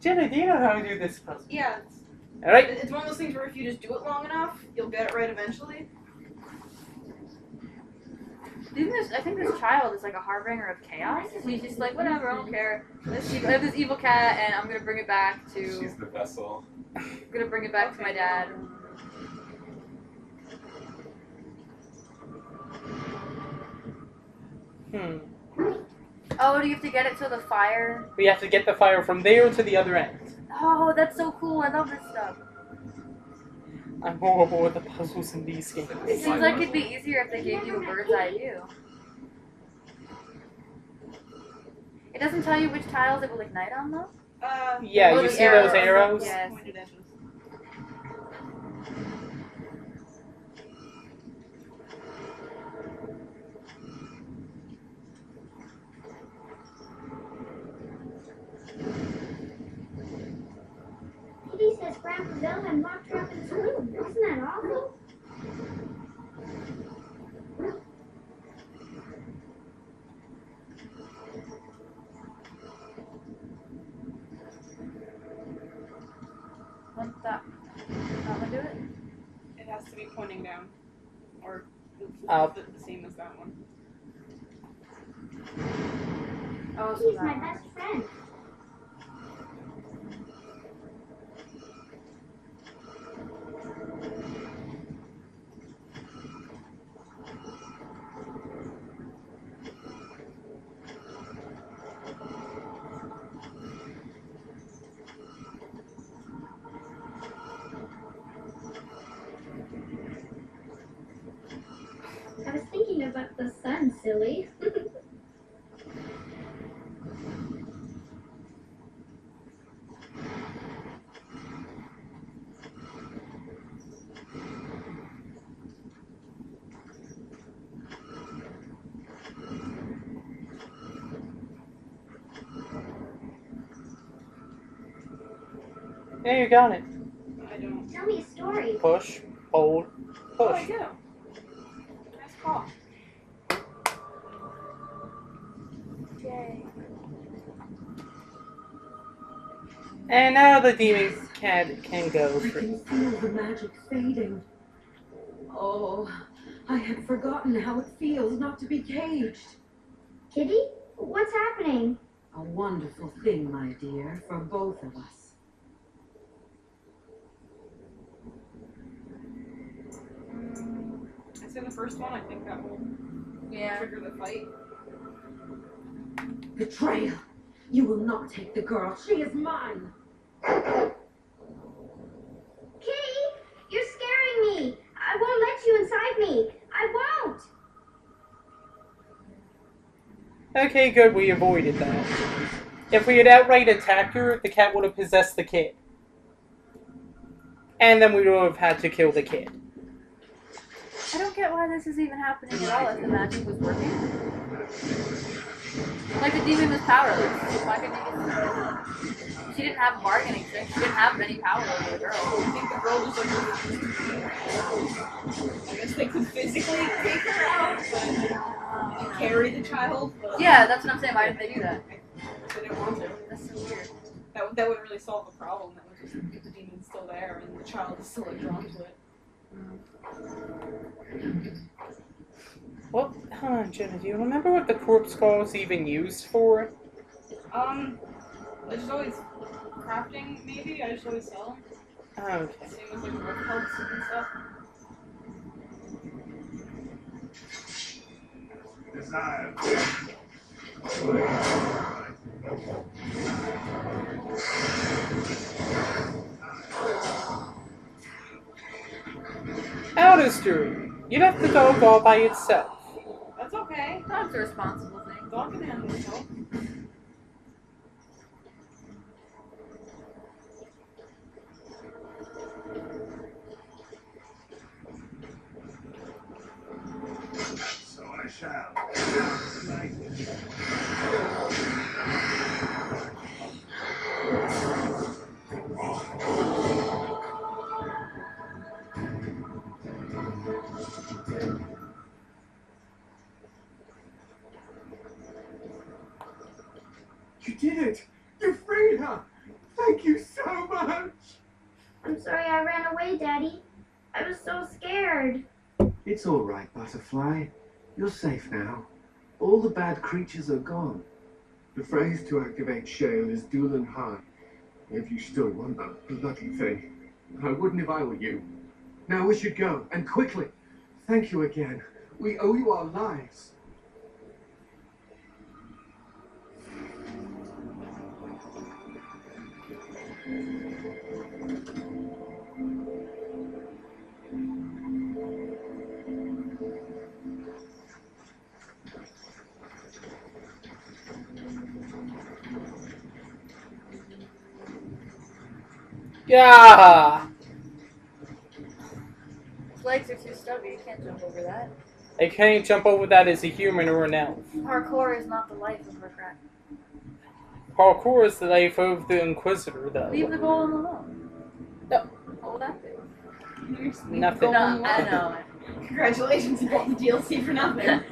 Jenna, do you know how to do this puzzle? Yeah. Alright. It's one of those things where if you just do it long enough, you'll get it right eventually. I think this child is like a harbinger of chaos. He's just like, whatever, I don't care. I have this evil cat, and I'm gonna bring it back to. She's the vessel. I'm gonna bring it back to my dad. Oh, do you have to get it to the fire? We have to get the fire from there to the other end. Oh, that's so cool. I love this stuff. I'm horrible with the puzzles in these games. It seems like it'd be easier if they gave you a bird's eye view. It doesn't tell you which tiles it will ignite on, though? Yeah, Oh, you the see those arrows. arrows? Yes. Pointed edges. Kitty says Grandpa Golem locked her up in his room. Isn't that awful? What's that? That one do it? It has to be pointing down. Or Up. the same as that one. Oh, so He's that my one. best friend. I was thinking about the sun, silly. Yeah, you got it. I don't. Tell me a story. Push, hold, Oh, I push. do. Nice call. Yay. And now the demon cat can go I free. can feel the magic fading. Oh, I had forgotten how it feels not to be caged. Kitty, what's happening? A wonderful thing, my dear, for both of us. I say the first one, I think that will Yeah. trigger the fight. Betrayal! You will not take the girl. She is mine. Kitty, you're scaring me. I won't let you inside me. I won't. Okay, good, we avoided that. If we had outright attacked her, the cat would have possessed the kid. And then we would have had to kill the kid. I don't get why this is even happening at all if the magic was working. Like the demon was powerless. Why couldn't he get She didn't have bargaining strength. She didn't have any power over the girl. I think the girl just like. I guess they could physically take her out, but carry the child. But Yeah, that's what I'm saying. Why didn't they do that? they didn't want to. That's so weird. That would really solve the problem. That would just keep the demon still there, and the child is still like drawn to it. Well, hold on, Jenna, do you remember what the corpse skull was even used for? There's always crafting. Maybe I just always sell them. Okay. Same as like work helps and stuff. Alistair, you left the dog all by itself. That's okay. Dog's a responsible thing. Dog can handle itself. So I shall. You did it! You freed her! Thank I'm sorry I ran away, Daddy. I was so scared. It's all right, Butterfly. You're safe now. All the bad creatures are gone. The phrase to activate Shale is Dulan Han. If you still want that bloody thing. I wouldn't if I were you. Now we should go, and quickly. Thank you again. We owe you our lives. Yeah! His legs are too stubby, you can't jump over that. I can't jump over that as a human or an elf. Parkour is not the life of Regret. Parkour is the life of the Inquisitor, though. Leave the golem alone. No. What will that do? Nothing. No, I know. Congratulations, you bought the DLC for nothing.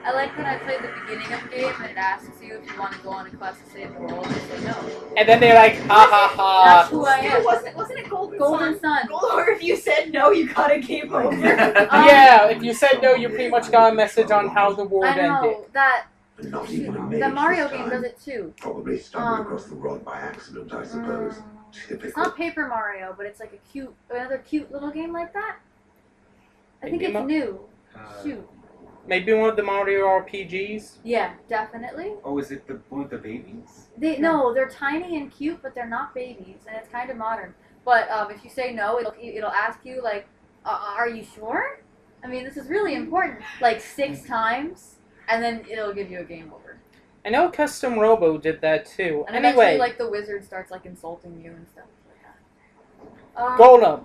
I like when I play the beginning of the game and it asks you if you want to go on a quest to save the world. You say no. And then they're like, ha ha That's ha. who I am. Wasn't it Golden Golden Sun. Or if you said no, you got a game over. Yeah, if you said no, you pretty much got a message on how the world I know ended. that. Not even a mage The Mario this game time. does it too. Probably stumbled across the rod by accident, I suppose. It's Typical. not Paper Mario, but it's like another cute little game like that. I think Maybe it's new. Shoot. Maybe one of the Mario RPGs? Yeah, definitely. Oh, is it the one with the babies? No, they're tiny and cute, but they're not babies, and it's kind of modern. But if you say no, it'll ask you like, "Are you sure?" I mean, this is really important. Like 6 times, and then it'll give you a game over. I know Custom Robo did that too. And Anyway, eventually, like the wizard starts like insulting you and stuff like that. Golem.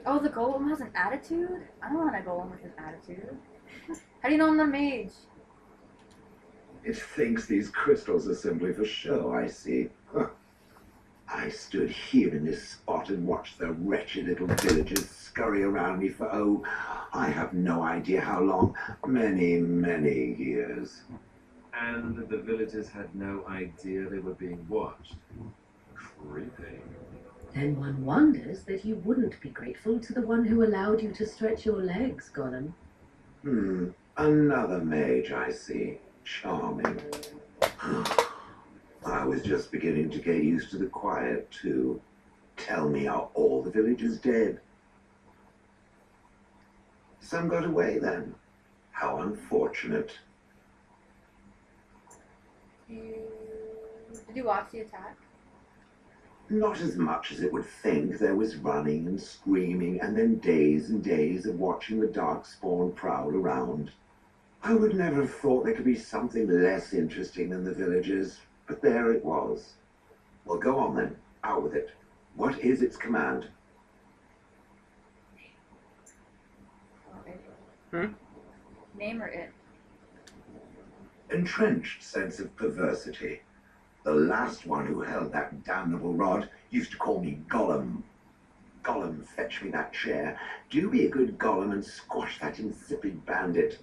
Oh, the golem has an attitude? I don't want a golem with an attitude. How do you know I'm not a mage? It thinks these crystals are simply for show, I see. Huh. I stood here in this spot and watched the wretched little villagers scurry around me for, oh, I have no idea how long. Many, many years. And the villagers had no idea they were being watched. Creepy. Then one wonders that you wouldn't be grateful to the one who allowed you to stretch your legs, Golem. Another mage, I see. Charming. I was just beginning to get used to the quiet, too. Tell me, are all the villagers dead? Some got away, then. How unfortunate. Did you watch the attack? Not as much as it would think. There was running and screaming, and then days and days of watching the Darkspawn prowl around. I would never have thought there could be something less interesting than the villagers, but there it was. Well, go on then. Out with it. What is its command? Name or it? Entrenched sense of perversity. The last one who held that damnable rod used to call me Golem. Golem, fetch me that chair. Do be a good Golem and squash that insipid bandit.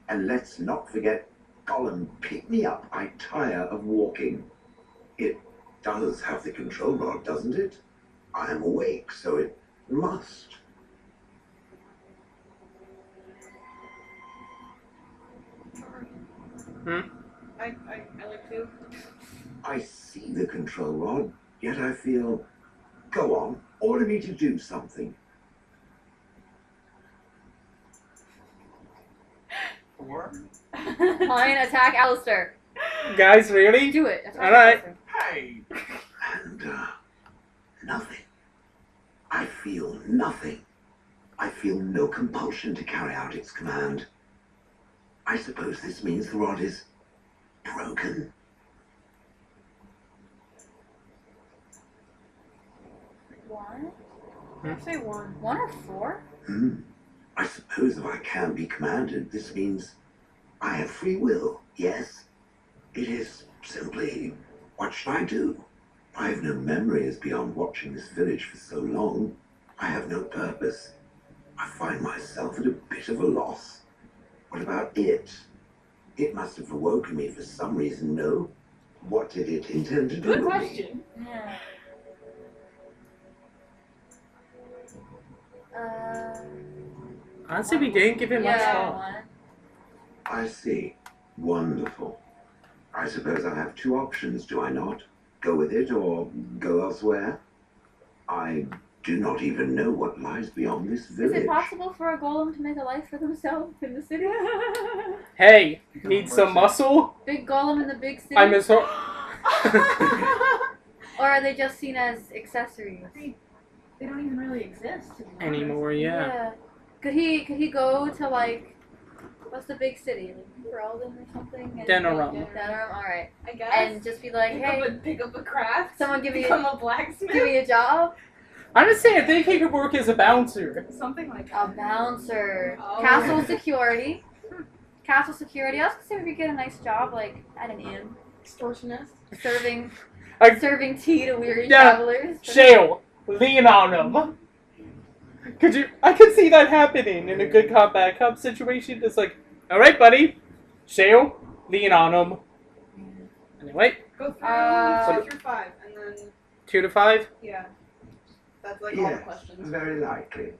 And let's not forget, Golem, pick me up. I tire of walking. It does have the control rod, doesn't it? I am awake, so it must. I like to. I see the control rod, yet I feel... Go on, order me to do something. Fine, attack Alistair. Guys, really? Do it. Attack Alright. Alistair. Hey! And, nothing. I feel nothing. I feel no compulsion to carry out its command. I suppose this means the rod is broken. One? I'd say 1. 1 or 4? I suppose if I can be commanded, this means I have free will, yes? It is simply, what should I do? I have no memories beyond watching this village for so long. I have no purpose. I find myself at a bit of a loss. What about it? It must have awoken me for some reason, no? What did it intend to do Good with me? question. Yeah. Honestly, we didn't give it much yeah. thought. I see. Wonderful. I suppose I have two options, do I not? Go with it or go elsewhere? I do not even know what lies beyond this Is village. it possible for a golem to make a life for themselves in the city? Hey, need some muscle? Big golem in the big city? I miss her. Or are they just seen as accessories? They don't even really exist Anymore, yeah. Could he go to like what's the big city? Like Ferelden or something? And Denerim. Denerim, alright. I guess. And just be like, hey, pick up a craft. someone give me Become a blacksmith. give me a job. Honestly, I think he could work as a bouncer. Something like A that. bouncer. Oh. Castle security. Castle security. I was gonna say we could get a nice job like at an inn. Extortionist. Serving I- serving tea to weary Yeah. travelers. Shale, lean on him. I could see that happening in a good cop bad cop situation. It's like, all right, buddy, Shale, lean on him. Anyway, Go through Uh, 2 through 5, and then 2 to 5. yeah, that's like all the Yes, questions. very likely.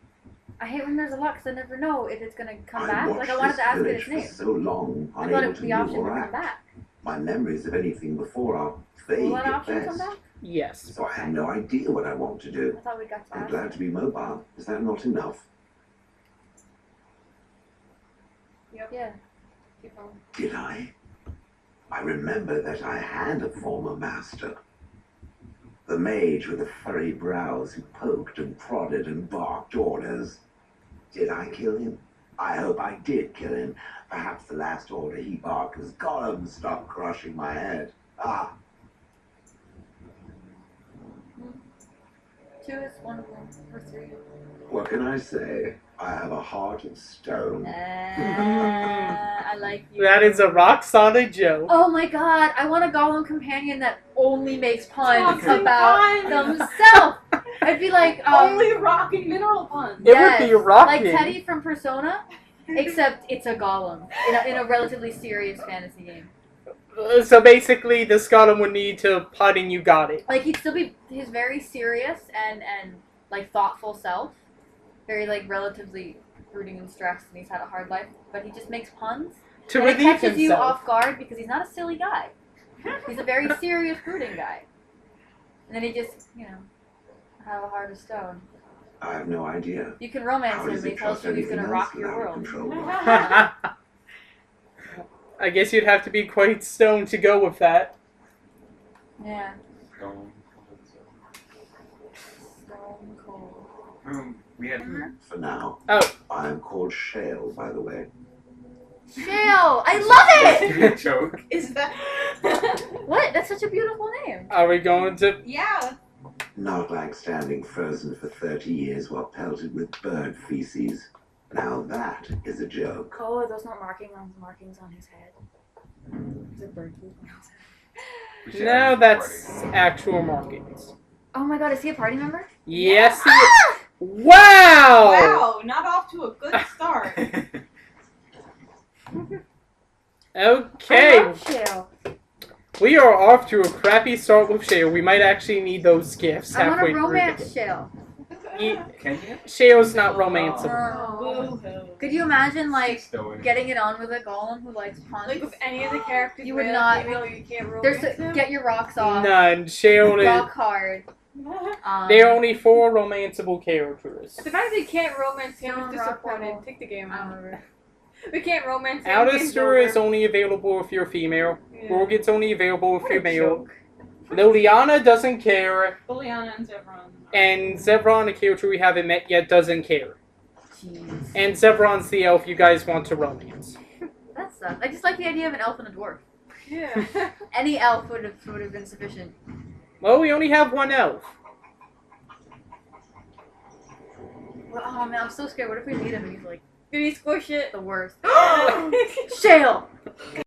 I hate when there's a lot because I never know if it's gonna come I back. watched Like I wanted this to ask it village its name. for so long, I thought unable it, to the move option would or come act. back. My memories of anything before are vague Will that at option best. come back? Yes. So I have no idea what I want to do. I thought we got to I'm ask. glad to be mobile. Is that not enough? Yeah. Keep going. Did I? I remember that I had a former master. The mage with the furry brows who poked and prodded and barked orders. Did I kill him? I hope I did kill him. Perhaps the last order he barked was Golem, stop crushing my head. Ah, 2 is one of them. Or 3. what can I say? I have a heart of stone. I like you. That is a rock solid joke. Oh my god, I want a golem companion that only makes puns Talking about puns. themselves. I'd be like, Only rock and mineral puns. It would be rocking. like Teddy from Persona, except it's a golem in a relatively serious fantasy game. So basically, the Scotland would need to put and you got it. Like he'd still be his very serious and like thoughtful self, very like relatively brooding and stressed, and he's had a hard life, but he just makes puns. To And it relieve catches you himself. off guard because he's not a silly guy. He's a very serious, brooding guy. And then he just, have a heart of stone. I have no idea. You can romance How him does when he it tells trust you he's anything gonna else rock your without world. control? I guess you'd have to be quite stoned to go with that. Yeah. Golem. Stone cold. We had. For now. Oh. I am called Shale, by the way. Shale! I love it! Good joke. Is that? What? That's such a beautiful name. Are we going to... Yeah. Not like standing frozen for 30 years while pelted with bird feces. Now that is a joke. Oh, are those not markings on his head? Is it bird food? We should Now end that's recording. actual markings. Oh my god, is he a party member? Yes, he Ah! is. Wow! Wow, not off to a good start. Okay, I love Shale. we are off to a crappy start with Shale. We might actually need those gifts I want halfway to through. romance Shale. Can you? Shale's not romanceable. Oh. Boo-hoo. Could you imagine, like, Stowing. getting it on with a golem who likes puns? Like with any of the characters, You would male, not- female, you can't There's romance them. get your rocks off. None. Shale is... Rock hard. There are only 4 romanceable characters. The fact that you can't romance him Stone is Rock disappointed. Rebel. Take the game I don't out. remember. We can't romance him. Alistair is only available if you're female. Yeah. Orgins only available if What a you're male. joke. Liliana doesn't care. Liliana and Zevron. And Zevron, a character we haven't met yet, doesn't care. Jeez. And Zevron's the elf you guys want to romance. That sucks. I just like the idea of an elf and a dwarf. Yeah. Any elf would have been sufficient. Well, we only have 1 elf. Well, oh man, I'm so scared. What if we meet him and he's like Did he squish it? the worst? Shale!